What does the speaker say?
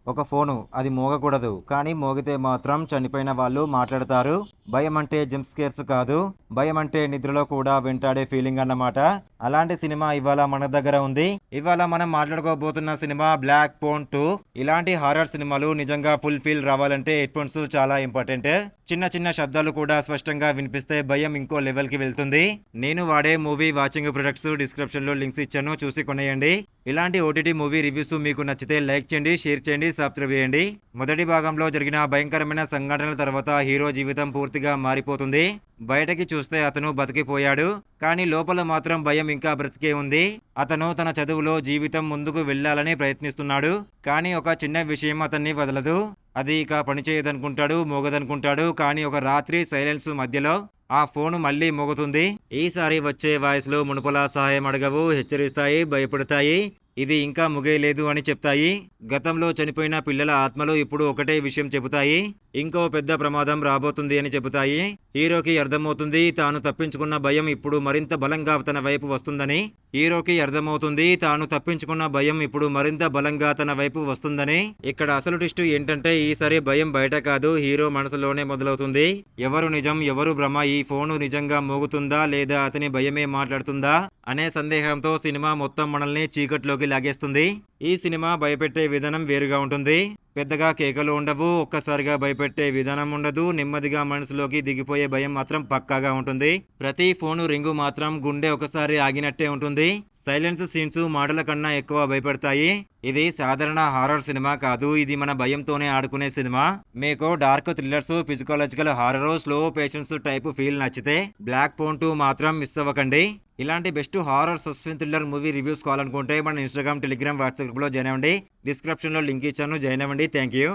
ఒక ఫోను అది మోగకూడదు. కానీ మోగితే మాత్రం చనిపోయిన వాళ్ళు మాట్లాడతారు. భయం అంటే జంప్ స్కేర్స్ కాదు. భయం అంటే నిద్రలో కూడా వెంటాడే ఫీలింగ్ అన్నమాట. అలాంటి సినిమా ఇవాళ మన దగ్గర ఉంది. ఇవాళ మనం మాట్లాడుకోబోతున్న సినిమా బ్లాక్ ఫోన్ 2. ఇలాంటి హారర్ సినిమాలు నిజంగా ఫుల్ ఫీల్ రావాలంటే హెడ్‌ఫోన్స్ చాలా ఇంపార్టెంట్. చిన్న చిన్న శబ్దాలు కూడా స్పష్టంగా వినిపిస్తే భయం ఇంకో లెవెల్‌కి వెళ్తుంది. నేను వాడే మూవీ వాచింగ్ ప్రొడక్ట్స్ డిస్క్రిప్షన్‌లో లింక్స్ ఇచ్చాను, చూసి కొనేయండి. ఇలాంటి ఓటీటీ మూవీ రివ్యూస్ మీకు నచ్చితే లైక్ చేయండి, షేర్ చేయండి, సబ్స్క్రైబ్ చేయండి. మొదటి భాగంలో జరిగిన భయంకరమైన సంఘటనల తర్వాత హీరో జీవితం పూర్తిగా మారిపోతుంది. బయటకి చూస్తే అతను బతికిపోయాడు, కానీ లోపల మాత్రం భయం ఇంకా బ్రతికే ఉంది. అతను తన చదువులో జీవితం ముందుకు వెళ్ళాలని ప్రయత్నిస్తున్నాడు, కానీ ఒక చిన్న విషయం అతన్ని వదలదు. అది ఇక పనిచేయదనుకుంటాడు, మోగదనుకుంటాడు. కానీ ఒక రాత్రి సైలెన్స్ మధ్యలో ఆ ఫోను మళ్ళీ మోగుతుంది. ఈసారి వచ్చే వాయిస్‌లు మునుపలా సహాయం అడగవు, హెచ్చరిస్తాయి, భయపెడతాయి. ఇది ఇంకా ముగియలేదు అని చెప్తాయి. గతంలో చనిపోయిన పిల్లల ఆత్మలు ఇప్పుడు ఒకటే విషయం చెబుతాయి. ఇంకో పెద్ద ప్రమాదం రాబోతుంది అని చెబుతాయి. హీరోకి అర్థమవుతుంది తాను తప్పించుకున్న భయం ఇప్పుడు మరింత బలంగా తన వైపు వస్తుందని. ఇక్కడ అసలు ట్విస్ట్ ఏంటంటే ఈసారి భయం బయట కాదు, హీరో మనసులోనే మొదలవుతుంది. ఎవరు నిజం, ఎవరు భ్రమ? ఈ ఫోను నిజంగా మోగుతుందా లేదా అతని భయమే మాట్లాడుతుందా అనే సందేహంతో సినిమా మొత్తం మనల్ని చీకట్లోకి లాగేస్తుంది. ఈ సినిమా భయపెట్టే విధానం వేరుగా ఉంటుంది. పెద్దగా కేకలు ఉండవు, ఒక్కసారిగా భయపెట్టే విధానం ఉండదు. నెమ్మదిగా మనసులోకి దిగిపోయే భయం మాత్రం పక్కాగా ఉంటుంది. ప్రతి ఫోను రింగు మాత్రం గుండె ఒకసారి ఆగినట్టే ఉంటుంది. సైలెన్స్ సీన్స్ మాటల కన్నా ఎక్కువ భయపెడతాయి. ఇది సాధారణ హారర్ సినిమా కాదు, ఇది మన భయంతోనే ఆడుకునే సినిమా. మీకు dark thrillers, psychological horror, slow patience type feel నచ్చితే బ్లాక్ ఫోన్ 2 మాత్రం మిస్ అవ్వకండి. ఇలాంటి best horror suspense thriller movie reviews కావాలనుకుంటే మన ఇన్స్టాగ్రామ్, టెలిగ్రామ్, వాట్సాప్ గ్రూప్లో జాయిన్ అవ్వండి. డిస్క్రిప్షన్లో లింక్ ఇచ్చాను, జాయిన్ అవ్వండి. Thank you.